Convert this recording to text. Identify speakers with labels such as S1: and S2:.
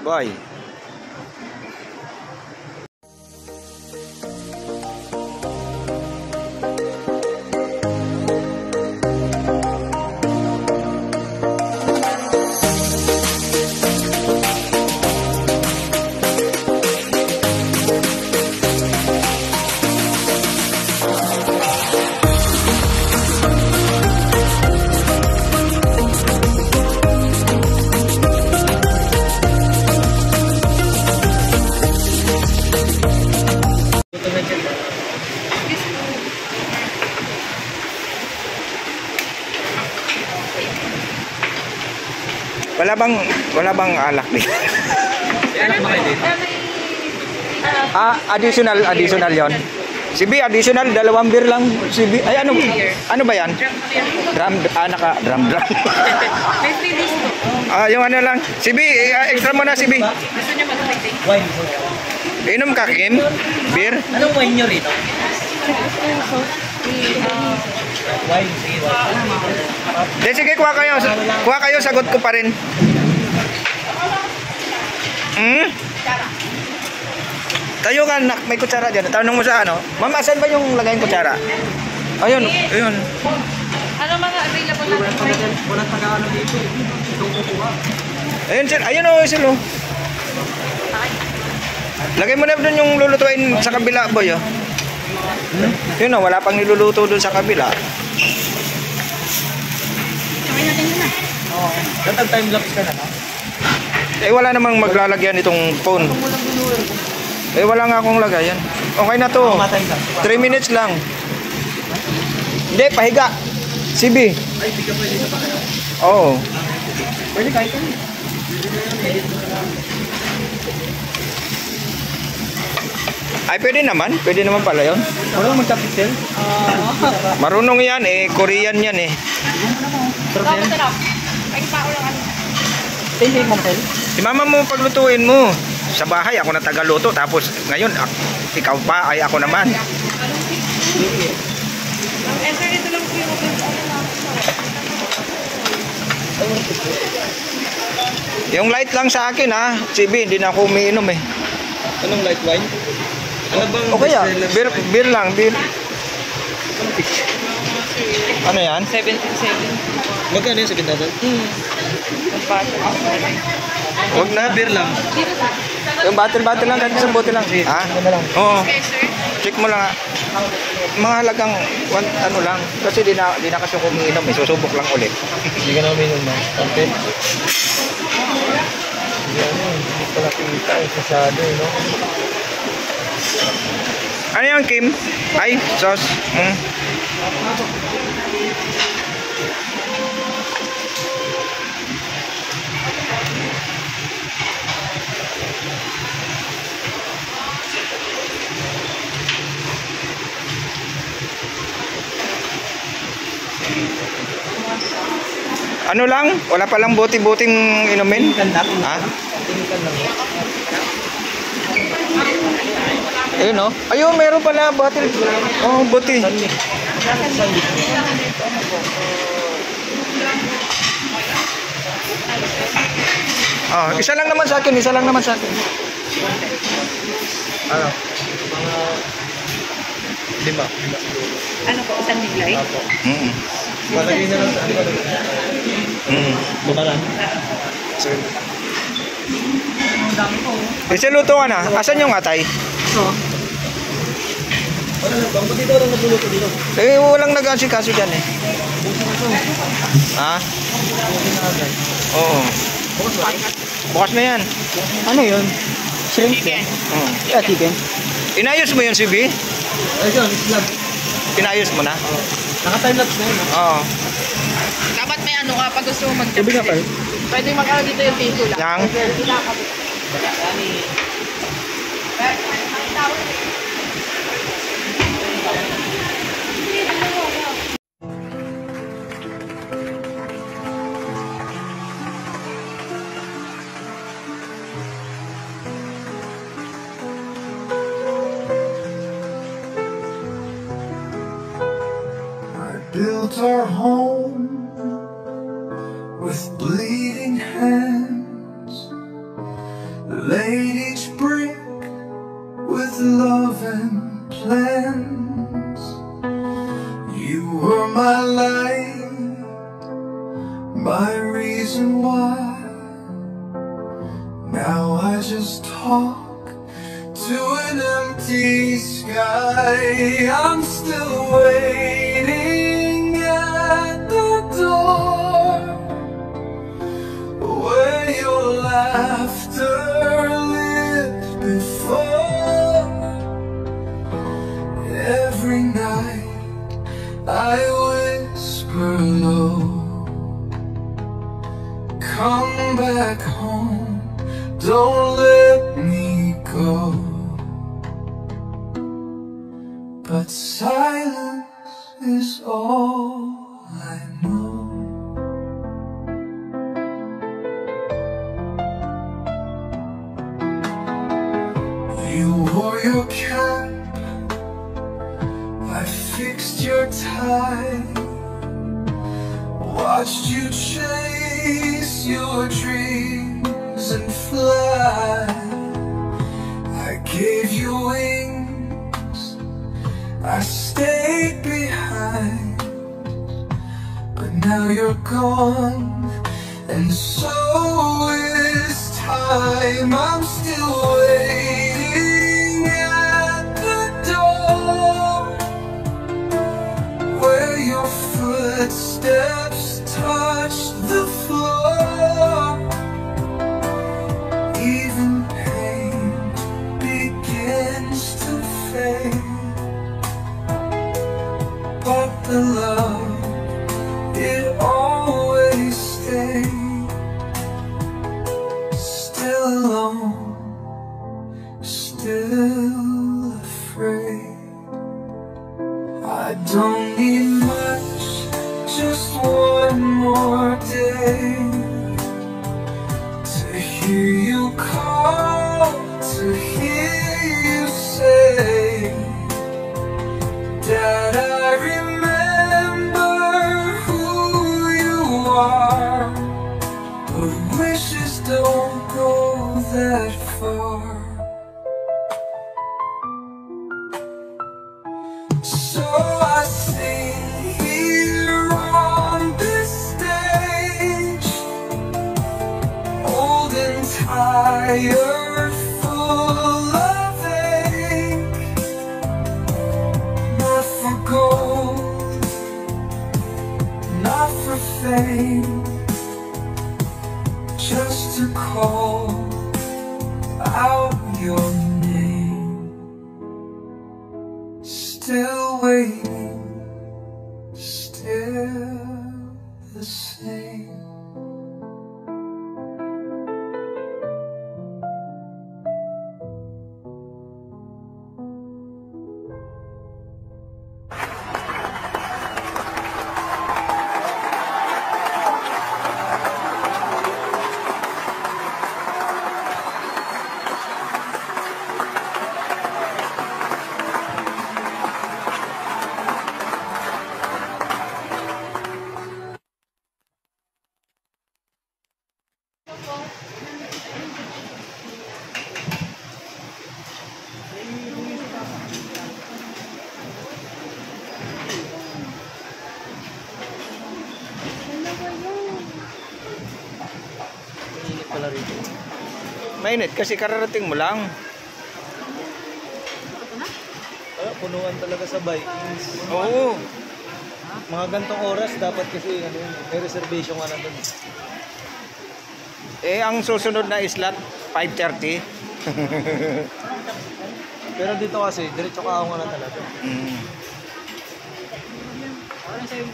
S1: Bye. Wala bang alak dito?
S2: Alak ba kayo dito?
S1: Additional yon. Si B, additional, 2 beer lang. Si B, ay ano ba yan? Drum.
S2: May free disco.
S1: Yung ano lang. Si B, extra mo na si B.
S2: Gusto niyo mag-fighting?
S3: Wine.
S1: Inom ka, Kim? Beer?
S3: Anong wine nyo rito? Wine.
S1: Sige, kuha kayo, sagot ko pa rin. Tayo ka, may kutsara dyan. Tanong mo sa ano? Mama, saan ba yung lagayin kutsara? Ayun.
S2: Ano mga available natin?
S3: Walang taga-ano dito. Itong kukuha.
S1: Ayun o, silo. Lagay mo na doon yung lulutuin sa kabila, boy. Oh. Yun o, wala pang niluluto doon sa kabila.
S2: Try natin yun na.
S3: Oo. Time-lapse ka na, no?
S1: Wala namang maglalagyan itong phone. Wala nga akong lagayan. Okay na to. 3 minutes lang. Hindi, pahiga. CB.
S3: Ay, hindi ka pwede sa pakaya.
S1: Oo.
S3: Pwede kahit ano.
S1: Ay, pwede naman. Pwede naman pala yun.
S3: Walang magka-pixel?
S1: Marunong yan eh. Korean yan eh.
S2: Sarap. Ay, pao lang ano.
S3: Hindi mo tel?
S1: Si mama mo paglutuin mo. Sa bahay ako na tagaluto. Tapos ngayon, ikaw pa ay ako naman.
S2: Ang answer nito lang po yung
S1: Yung light lang sa akin ha. Si B, hindi na ako umiinom eh.
S3: Anong light wine? Ano bang
S1: Okay ah. Beer lang. Ano yan?
S2: 77.
S3: Magkano yung 7,000?
S1: Huwag na.
S3: Beer lang.
S1: Yung bottle lang. Kahit isang bote lang. Ha? Oo.
S2: Okay, sir.
S1: Check mo lang ha. Mga halagang ano lang. Kasi di na kasi ako umiinom eh. Susubok lang ulit.
S3: Hindi ka na uminom na. Okay. Hindi pala kita eh. Masyado eh, no?
S1: Ano yung Kim? Ay, sauce. Ano lang? Wala palang buti-buting inumin? Ha? Ayun o. Ayun, meron pala bottle. Oh, buti. Oh, isa lang naman sa akin.
S3: Ano? Mga 5.
S2: Ano po, isang niglay?
S3: Apo. Malagay na lang sa ano. Bukalan.
S1: Isa luto ka na. Asan yung atay?
S3: Wala lang. Ba't dito walang nagluluto dito?
S1: Walang nag-asikaso dyan eh. Ha? Oo. Bukas na yan.
S3: Ano yun? Shrimp yan?
S1: Oo.
S3: Yeah, chicken.
S1: Inayos mo yun, CB?
S3: Ay, yun. Vlog.
S1: Pinayos mo na?
S3: Naka-timelapse na yun, no?
S1: Oo.
S2: Dapat may ano ka, pag gusto mo
S3: Tubig nga pa eh.
S2: Pwede mag-ano dito yung tissue lang.
S1: Yang?
S4: built our home with bleeding hands, laid each brick with love and plans. You were my light, my reason why. Now I just talk to an empty sky. I'm still waiting at the door where your laughter lived before. Every night I whisper low, come back home, don't let me go. But silence is all I know. You wore your cap, I fixed your tie, watched you chase your dreams and fly. I gave you wings, I stayed behind, but now you're gone, and so is time. I'm still waiting at the door where your footsteps touch the floor. Even pain begins to fade, but the love, it always stays. Still alone, still afraid. I don't need much, just one more day to hear you call, to hear you say that I remember who you are. But wishes don't go that far. So I sing here on this stage, old and tired, full of ache. Not for gold, not for fame, just to call out your name. Still waiting, still the same.
S1: Mainit kasi kararating mo lang.
S3: Punuan talaga sa Vikings.
S1: Oo.
S3: Mga gantong oras dapat kasi ano, may reservation ka na dun.
S1: Eh, ang susunod na slot, 5:30.
S3: Pero dito kasi, diretso ka ako na talaga.
S1: Mm.
S2: Ano sa'yo,